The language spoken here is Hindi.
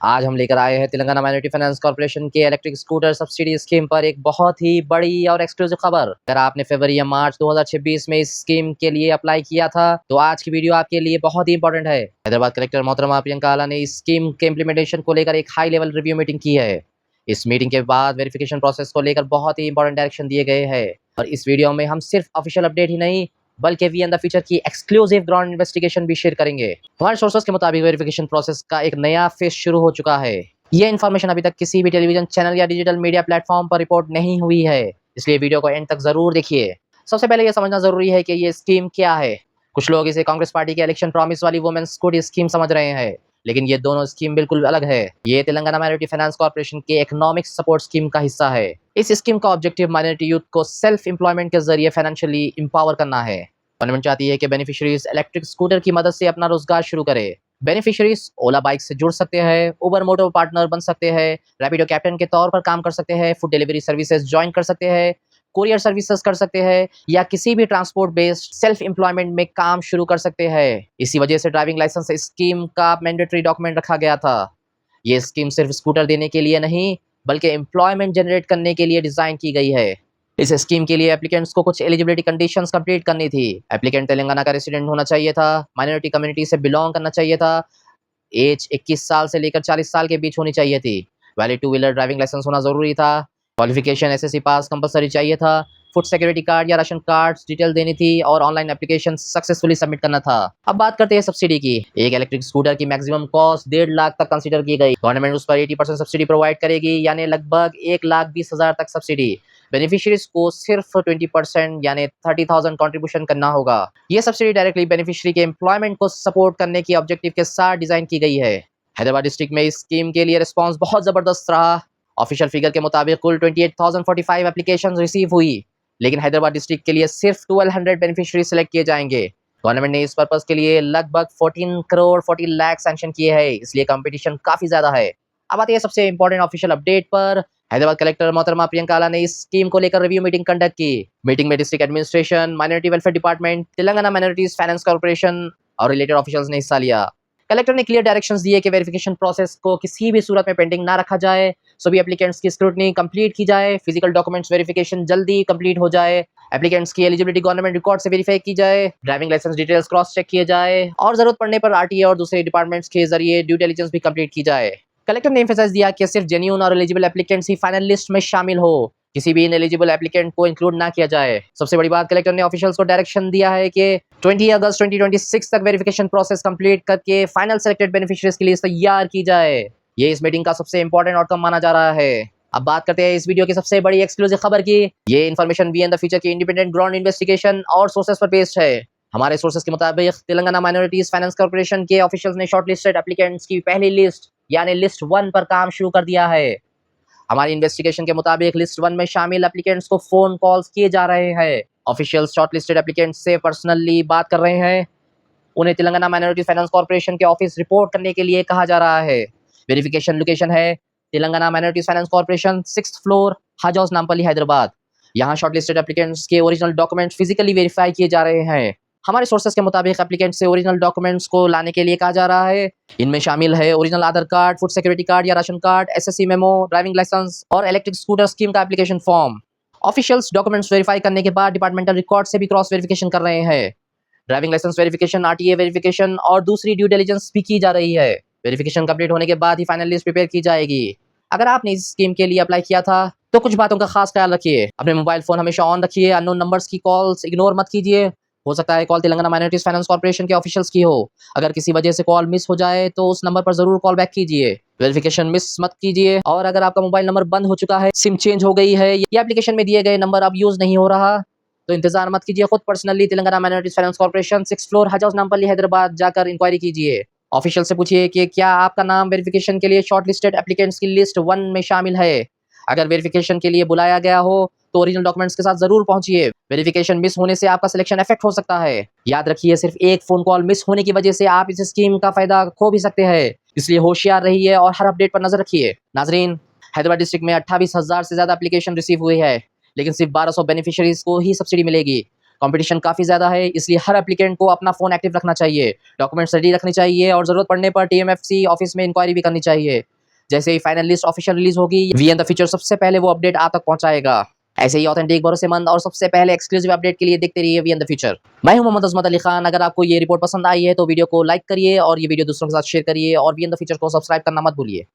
आज हम लेकर आए हैं तेलंगाना माइनॉरिटी फाइनेंस कॉर्पोरेशन के इलेक्ट्रिक स्कूटर सब्सिडी स्कीम पर एक बहुत ही बड़ी और एक्सक्लूसिव खबर। अगर आपने फरवरी या मार्च 2026 में इस स्कीम के लिए अप्लाई किया था तो आज की वीडियो आपके लिए बहुत ही इंपॉर्टेंट है। हैदराबाद कलेक्टर मोहतरमा प्रियंका आला ने इस स्कीम के इम्प्लीमेंटेशन को लेकर एक हाई लेवल रिव्यू मीटिंग की है। इस मीटिंग के बाद वेरिफिकेशन प्रोसेस को लेकर बहुत ही इंपॉर्टेंट डायरेक्शन दिए गए हैं और इस वीडियो में हम सिर्फ ऑफिशियल अपडेट ही नहीं बल्कि वी एंड द फ्यूचर की एक्सक्लूसिव ग्राउंड इन्वेस्टिगेशन भी शेयर करेंगे। हमारे सोर्सेस के मुताबिक वेरिफिकेशन प्रोसेस का एक नया फेज शुरू हो चुका है। ये इन्फॉर्मेशन अभी तक किसी भी टेलीविजन चैनल या डिजिटल मीडिया प्लेटफॉर्म पर रिपोर्ट नहीं हुई है, इसलिए वीडियो को एंड तक जरूर देखिए। सबसे पहले ये समझना जरूरी है कि ये स्कीम क्या है। कुछ लोग इसे कांग्रेस पार्टी के इलेक्शन प्रॉमिस वाली वुमेन्स गुड स्कीम समझ रहे हैं, लेकिन ये दोनों स्कीम बिल्कुल अलग है। ये तेलंगाना माइनॉरिटी फाइनेंस कॉर्पोरेशन के इकोनॉमिक सपोर्ट स्कीम का हिस्सा है। इस स्कीम का ऑब्जेक्टिव माइनॉरिटी यूथ को सेल्फ एम्प्लॉयमेंट के जरिए फाइनेंशियली एम्पावर करना है। गवर्नमेंट चाहती है कि बेनिफिशियरीज इलेक्ट्रिक स्कूटर की मदद से अपना रोजगार शुरू करे। बेनिफिशियरीज ओला बाइक से जुड़ सकते हैं, उबर मोटर पार्टनर बन सकते हैं, रैपिडो कैप्टन के तौर पर काम कर सकते हैं, फूड डिलीवरी सर्विसेज ज्वाइन कर सकते हैं, कुरियर सर्विसेज कर सकते हैं या किसी भी ट्रांसपोर्ट बेस्ड सेल्फ एम्प्लॉयमेंट में काम शुरू कर सकते हैं। इसी वजह से ड्राइविंग लाइसेंस स्कीम का मैंडेटरी डॉक्यूमेंट रखा गया था। ये स्कीम सिर्फ स्कूटर देने के लिए नहीं बल्कि एम्प्लॉयमेंट जनरेट करने के लिए डिजाइन की गई है। इस स्कीम के लिए एप्लीकेंट्स को कुछ एलिजिबिलिटी कंडीशंस कंप्लीट करनी थी। एप्लीकेंट तेलंगाना का रेसिडेंट होना चाहिए था, माइनॉरिटी कम्युनिटी से बिलोंग करना चाहिए था, एज 21 साल से लेकर 40 साल के बीच होनी चाहिए थी, valid two wheeler driving licence होना जरूरी था, क्वालिफिकेशन एसएससी पास कंपलसरी चाहिए था, फूड सिक्योरिटी कार्ड या राशन कार्ड डिटेल देनी थी और ऑनलाइन एप्लीकेशन सक्सेसफुली सबमिट करना था। अब बात करते हैं सब्सिडी की। एक इलेक्ट्रिक स्कूटर की मैक्सिमम कॉस्ट 1.5 लाख तक कंसीडर की गई। गवर्नमेंट उस पर 80% सब्सिडी प्रोवाइड करेगी, यानी लगभग 1,20,000 तक सब्सिडी। बेनिफिशियरीज को सिर्फ 20% यानी 30,000 कंट्रीब्यूशन करना होगा। ये सब्सिडी डायरेक्टली बेनिफिशियरी के एम्प्लॉयमेंट को सपोर्ट करने की ऑब्जेक्टिव के साथ डिजाइन की गई है। हैदराबाद डिस्ट्रिक्ट में इस स्कीम के लिए रिस्पांस बहुत जबरदस्त रहा। ऑफिशियल फिगर के मुताबिक कुल 28,045 एप्लीकेशन रिसीव हुई, लेकिन हैदराबाद डिस्ट्रिक्ट के लिए सिर्फ 1200 बेनिफिशियरी सेलेक्ट किए जाएंगे। गवर्नमेंट ने इस पर्पस के लिए लगभग 14 करोड़ 40 लाख सैंक्शन किए हैं, इसलिए कंपटीशन काफी ज्यादा है। अब आते हैं सबसे इंपॉर्टेंट ऑफिशियल अपडेट पर। हैदराबाद कलेक्टर मोहतरमा प्रियंका आला ने इस स्कीम को लेकर रिव्यू मीटिंग कंडक्ट की। मीटिंग में district administration, minority welfare department, Telangana minorities finance corporation और रिलेटेड ऑफिशियल्स ने हिस्सा लिया। कलेक्टर ने क्लियर डायरेक्शंस दिए कि वेरिफिकेशन प्रोसेस को किसी भी सूरत में पेंडिंग ना रखा जाए, सभी एप्लीकेंट्स की स्क्रूटनी कंप्लीट की जाए, फिजिकल डॉक्यूमेंट्स वेरिफिकेशन जल्दी कंप्लीट हो जाए, एप्लीकेंट्स की एलिजिबिलिटी गवर्नमेंट रिकॉर्ड से वेरीफाई की जाए, driving licence details cross check किए जाए और जरूरत पड़ने पर आरटीए और दूसरे डिपार्टमेंट्स के जरिए ड्यू डिलिजेंस भी कंप्लीट की जाए। कलेक्टर ने एम्फेसाइज दिया कि सिर्फ जेन्युइन और एलिजिबल एप्लीकेंट्स ही फाइनल लिस्ट में शामिल हो, किसी भी इनएलिजिबल एप्लीकेंट को इंक्लूड ना किया जाए। सबसे बड़ी बात, कलेक्टर ने ऑफिशियल्स को डायरेक्शन दिया है कि 20 अगस्त 2026 तक वेरिफिकेशन प्रोसेस कंप्लीट करके फाइनल सेलेक्टेड बेनिफिशियरीज की लिस्ट तैयार की जाए। ये इस मीटिंग का सबसे इंपॉर्टेंट आउटकम माना जा रहा है। अब बात करते हैं इस वीडियो की सबसे बड़ी एक्सक्लूसिव खबर की। ये information we and the future की इंडिपेंडेंट ग्राउंड इन्वेस्टिगेशन और सोर्सेस पर बेस्ड है। हमारे सोर्सेस के मुताबिक तेलंगाना माइनॉरिटीज फाइनेंस कॉर्पोरेशन के ऑफिशियल्स ने शॉर्टलिस्टेड एप्लीकेंट्स की पहली लिस्ट यानी लिस्ट 1 पर काम शुरू कर दिया है। हमारी इन्वेस्टिगेशन के मुताबिक लिस्ट 1 में शामिल एप्लीकेंट्स को फोन कॉल्स किए जा रहे हैं। ऑफिशियल्स शॉर्टलिस्टेड एप्लीकेंट्स से पर्सनली बात कर रहे हैं। उन्हें तेलंगाना माइनॉरिटी फाइनेंस कॉर्पोरेशन के ऑफिस रिपोर्ट करने के लिए कहा जा रहा है। वेरिफिकेशन लोकेशन है Telangana minority finance corporation 6th floor, हज हाउस, नामपल्ली, हैदराबाद। यहाँ शॉर्टलिस्टेड एप्लीकेंट्स के ओरिजिनल डॉक्यूमेंट्स फिजिकली वेरीफाई किए जा रहे हैं। हमारे सोर्सेस के मुताबिक एप्लीकेंट से ओरिजिनल डॉक्यूमेंट्स को लाने के लिए कहा जा रहा है। इनमें शामिल है original Aadhaar card, food security card या ration card, SSC memo, driving licence और इलेक्ट्रिक स्कूटर स्कीम का application form. Officials documents verify करने के बाद डिपार्टमेंटल रिकॉर्ड से भी क्रॉस वेरिफिकेशन कर रहे हैं। Driving licence verification, RTA verification और दूसरी ड्यू डिलिजेंस भी की जा रही है। वेरिफिकेशन कंप्लीट होने के बाद ही फाइनल लिस्ट प्रिपेयर की जाएगी। अगर आपने इस स्कीम के लिए अप्लाई किया था तो कुछ बातों का खास ख्याल रखिए। अपने मोबाइल फोन हमेशा ऑन रखिए, अननोन नंबर्स की कॉल्स इग्नोर मत कीजिए। हो सकता है call Telangana minorities finance corporation के ऑफिशियल्स की हो। अगर किसी वजह से कॉल मिस हो जाए तो उस नंबर पर जरूर कॉल बैक कीजिए। वेरिफिकेशन मिस मत कीजिए और अगर आपका मोबाइल नंबर बंद हो चुका है, सिम चेंज हो गई है या एप्लीकेशन में दिए गए नंबर अब यूज नहीं हो रहा तो इंतजार मत कीजिए। खुद personally Telangana minorities finance corporation 6th floor, हज हाउस, नामपल्ली, हैदराबाद जाकर इंक्वायरी कीजिए। ऑफिशियल से पूछिए कि क्या आपका नाम वेरिफिकेशन के लिए शॉर्टलिस्टेड एप्लीकेंट्स की लिस्ट 1 में शामिल है। अगर वेरिफिकेशन के लिए बुलाया गया हो तो ओरिजिनल डॉक्यूमेंट्स के साथ जरूर पहुंचिए। वेरिफिकेशन मिस होने से आपका सिलेक्शन इफेक्ट हो सकता है। याद रखिए, सिर्फ एक फोन कॉल मिस होने की वजह से आप इस स्कीम का फायदा खो भी सकते हैं, इसलिए होशियार रहिए और हर अपडेट पर नजर रखिए। नाजरीन, हैदराबाद डिस्ट्रिक्ट में 28,000 से ज्यादा एप्लीकेशन रिसीव हुई है, लेकिन सिर्फ 1200 बेनिफिशियरीज को ही सब्सिडी मिलेगी। कंपटीशन काफी ज्यादा है, इसलिए हर एप्लीकेंट को अपना फोन एक्टिव रखना चाहिए, डॉक्यूमेंट्स रेडी रखनी चाहिए और जरूरत पड़ने पर टीएमएफसी ऑफिस में इंक्वायरी भी करनी चाहिए। जैसे ही फाइनल लिस्ट ऑफिशियल रिलीज होगी, वी एन द फ्यूचर सबसे पहले वो अपडेट आप तक पहुंचाएगा। ऐसे ही ऑथेंटिक, भरोसेमंद और सबसे पहले एक्सक्लूसिव अपडेट के लिए देखते रहिए वी एन द फ्यूचर। मैं हूं मोहम्मद अजमत अली खान। अगर आपको ये रिपोर्ट पसंद आई है तो वीडियो को लाइक करिए और ये वीडियो दूसरों के साथ शेयर करिए और वी एन द फ्यूचर को सब्सक्राइब करना मत भूलिए।